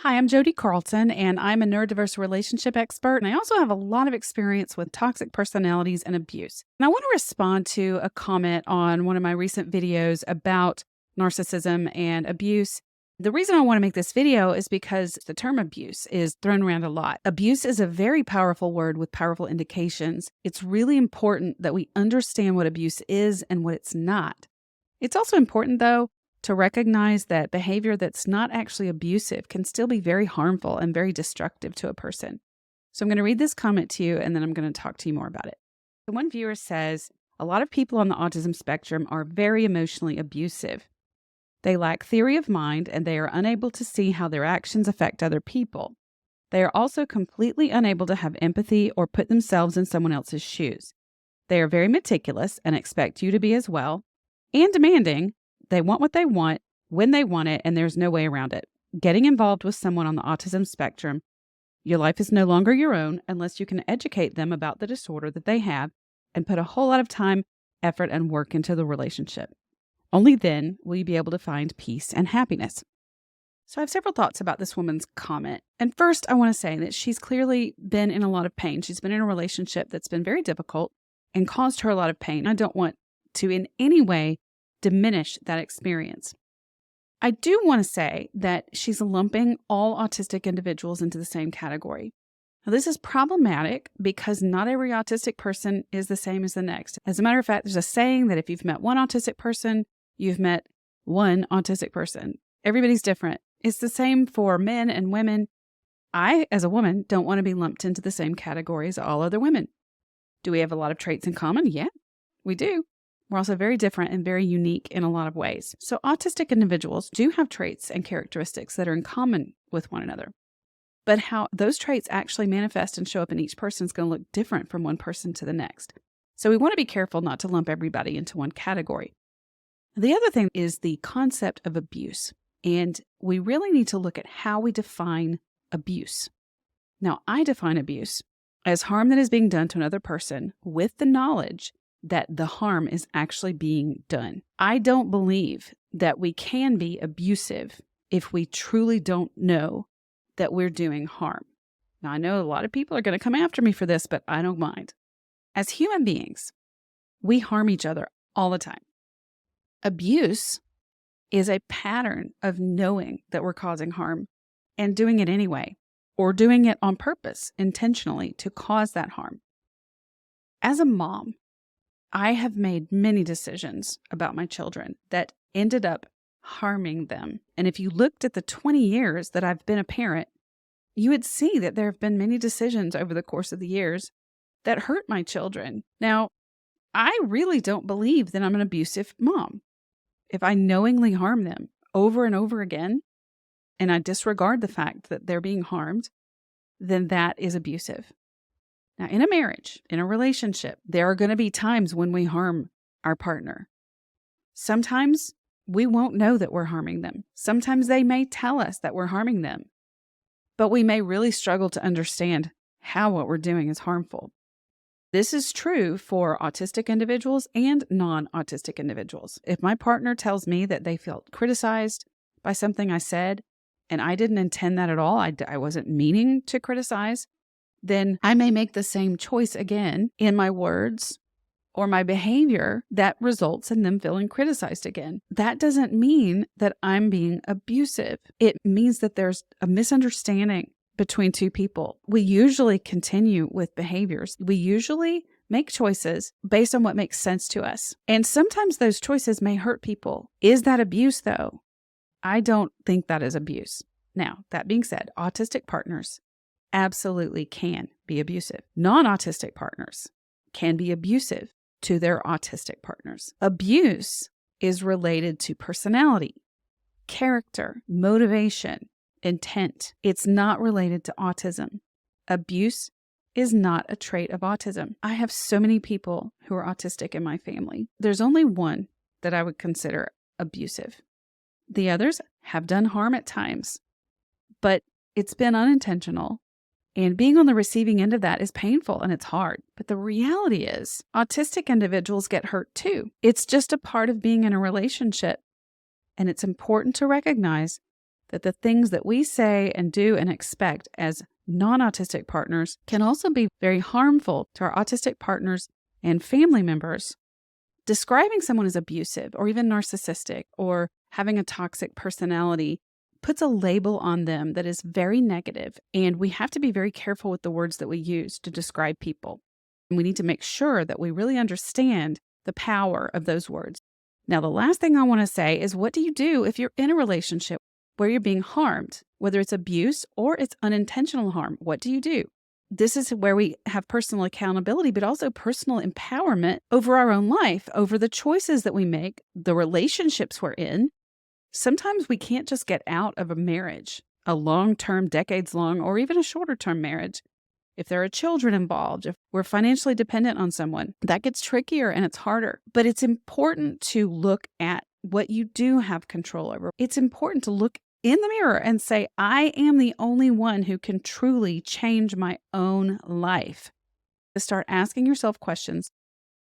Hi, I'm Jodi Carlton, and I'm a neurodiverse relationship expert. And I also have a lot of experience with toxic personalities and abuse. And I want to respond to a comment on one of my recent videos about narcissism and abuse. The reason I want to make this video is because the term abuse is thrown around a lot. Abuse is a very powerful word with powerful indications. It's really important that we understand what abuse is and what it's not. It's also important, though, to recognize that behavior that's not actually abusive can still be very harmful and very destructive to a person. So I'm going to read this comment to you, and then I'm going to talk to you more about it. The one viewer says, a lot of people on the autism spectrum are very emotionally abusive. They lack theory of mind, and they are unable to see how their actions affect other people. They are also completely unable to have empathy or put themselves in someone else's shoes. They are very meticulous and expect you to be as well, and demanding. They want what they want, when they want it, and there's no way around it. Getting involved with someone on the autism spectrum, your life is no longer your own unless you can educate them about the disorder that they have and put a whole lot of time, effort, and work into the relationship. Only then will you be able to find peace and happiness. So I have several thoughts about this woman's comment. And first, I want to say that she's clearly been in a lot of pain. She's been in a relationship that's been very difficult and caused her a lot of pain. I don't want to in any way diminish that experience. I do want to say that she's lumping all autistic individuals into the same category. Now, this is problematic because not every autistic person is the same as the next. As a matter of fact, there's a saying that if you've met one autistic person, you've met one autistic person. Everybody's different. It's the same for men and women. I, as a woman, don't want to be lumped into the same category as all other women. Do we have a lot of traits in common? Yeah, we do. We're also very different and very unique in a lot of ways. So autistic individuals do have traits and characteristics that are in common with one another. But how those traits actually manifest and show up in each person is going to look different from one person to the next. So we want to be careful not to lump everybody into one category. The other thing is the concept of abuse. And we really need to look at how we define abuse. Now, I define abuse as harm that is being done to another person with the knowledge that the harm is actually being done. I don't believe that we can be abusive if we truly don't know that we're doing harm. Now, I know a lot of people are going to come after me for this, but I don't mind. As human beings, we harm each other all the time. Abuse is a pattern of knowing that we're causing harm and doing it anyway, or doing it on purpose, intentionally, to cause that harm. As a mom, I have made many decisions about my children that ended up harming them. And if you looked at the 20 years that I've been a parent, you would see that there have been many decisions over the course of the years that hurt my children. Now, I really don't believe that I'm an abusive mom. If I knowingly harm them over and over again, and I disregard the fact that they're being harmed, then that is abusive. Now, in a marriage, in a relationship, there are going to be times when we harm our partner. Sometimes we won't know that we're harming them. Sometimes they may tell us that we're harming them, but we may really struggle to understand how what we're doing is harmful. This is true for autistic individuals and non-autistic individuals. If my partner tells me that they felt criticized by something I said, and I didn't intend that at all, I wasn't meaning to criticize, then I may make the same choice again in my words or my behavior that results in them feeling criticized again. That doesn't mean that I'm being abusive. It means that there's a misunderstanding between two people. We usually continue with behaviors. We usually make choices based on what makes sense to us. And sometimes those choices may hurt people. Is that abuse, though? I don't think that is abuse. Now, that being said, autistic partners absolutely can be abusive. Non-autistic partners can be abusive to their autistic partners. Abuse is related to personality, character, motivation, intent. It's not related to autism. Abuse is not a trait of autism. I have so many people who are autistic in my family. There's only one that I would consider abusive. The others have done harm at times, but it's been unintentional. And being on the receiving end of that is painful and it's hard. But the reality is, autistic individuals get hurt too. It's just a part of being in a relationship. And it's important to recognize that the things that we say and do and expect as non-autistic partners can also be very harmful to our autistic partners and family members. Describing someone as abusive or even narcissistic or having a toxic personality puts a label on them that is very negative, and we have to be very careful with the words that we use to describe people. And we need to make sure that we really understand the power of those words. Now, the last thing I want to say is, what do you do if you're in a relationship where you're being harmed, whether it's abuse or it's unintentional harm? What do you do? This is where we have personal accountability, but also personal empowerment over our own life, over the choices that we make, the relationships we're in. Sometimes we can't just get out of a marriage, a long-term, decades-long, or even a shorter-term marriage. If there are children involved, if we're financially dependent on someone, that gets trickier and it's harder. But it's important to look at what you do have control over. It's important to look in the mirror and say, I am the only one who can truly change my own life. To start asking yourself questions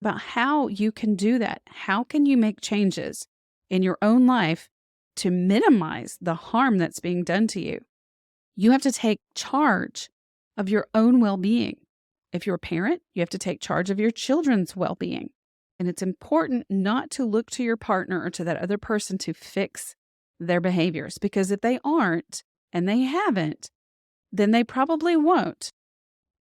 about how you can do that. How can you make changes in your own life to minimize the harm that's being done to you? You have to take charge of your own well-being. If you're a parent, you have to take charge of your children's well-being. And it's important not to look to your partner or to that other person to fix their behaviors, because if they aren't and they haven't, then they probably won't.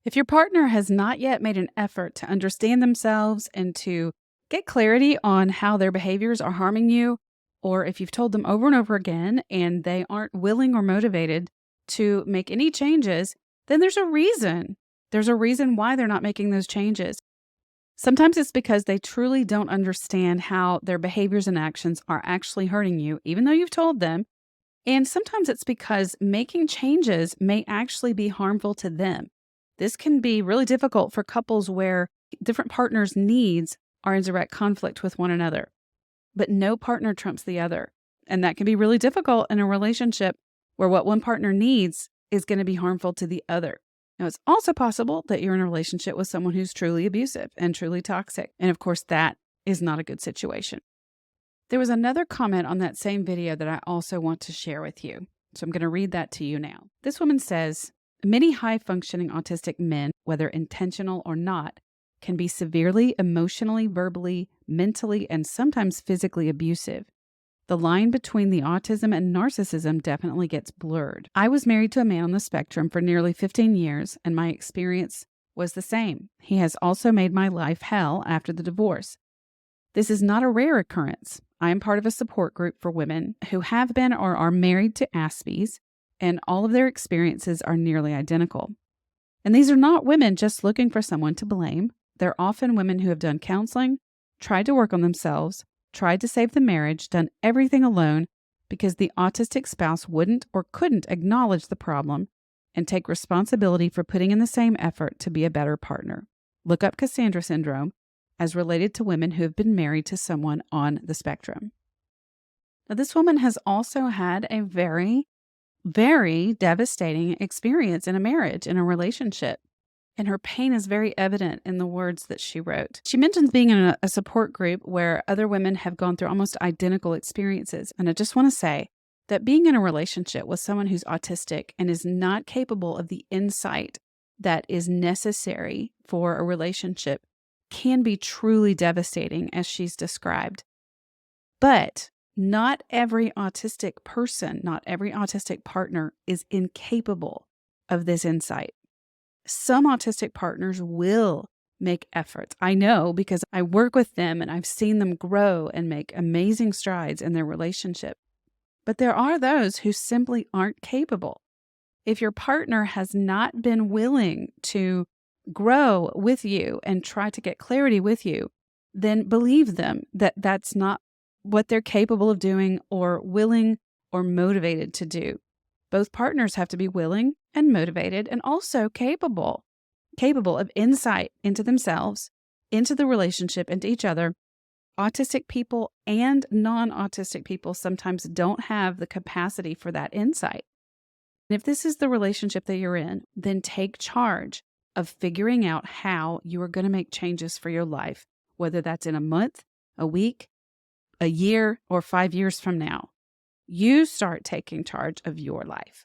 If your partner has not yet made an effort to understand themselves and to get clarity on how their behaviors are harming you, or if you've told them over and over again and they aren't willing or motivated to make any changes, then there's a reason. There's a reason why they're not making those changes. Sometimes it's because they truly don't understand how their behaviors and actions are actually hurting you, even though you've told them. And sometimes it's because making changes may actually be harmful to them. This can be really difficult for couples where different partners' needs are in direct conflict with one another, but no partner trumps the other. And that can be really difficult in a relationship where what one partner needs is going to be harmful to the other. Now, it's also possible that you're in a relationship with someone who's truly abusive and truly toxic. And of course, that is not a good situation. There was another comment on that same video that I also want to share with you. So I'm going to read that to you now. This woman says, many high-functioning autistic men, whether intentional or not, can be severely emotionally, verbally, mentally, and sometimes physically abusive. The line between the autism and narcissism definitely gets blurred. I was married to a man on the spectrum for nearly 15 years, and my experience was the same. He has also made my life hell after the divorce. This is not a rare occurrence. I am part of a support group for women who have been or are married to Aspies, and all of their experiences are nearly identical. And these are not women just looking for someone to blame. They're often women who have done counseling, tried to work on themselves, tried to save the marriage, done everything alone because the autistic spouse wouldn't or couldn't acknowledge the problem and take responsibility for putting in the same effort to be a better partner. Look up Cassandra syndrome as related to women who have been married to someone on the spectrum. Now, this woman has also had a very, very devastating experience in a marriage, in a relationship. And her pain is very evident in the words that she wrote. She mentions being in a support group where other women have gone through almost identical experiences. And I just want to say that being in a relationship with someone who's autistic and is not capable of the insight that is necessary for a relationship can be truly devastating, as she's described. But not every autistic person, not every autistic partner is incapable of this insight. Some autistic partners will make efforts. I know because I work with them and I've seen them grow and make amazing strides in their relationship. But there are those who simply aren't capable. If your partner has not been willing to grow with you and try to get clarity with you, then believe them that that's not what they're capable of doing or willing or motivated to do. Both partners have to be willing and motivated and also capable of insight into themselves, into the relationship, and to each other. Autistic people and non-autistic people sometimes don't have the capacity for that insight. And if this is the relationship that you're in, then take charge of figuring out how you are going to make changes for your life, whether that's in a month, a week, a year, or 5 years from now. you start taking charge of your life.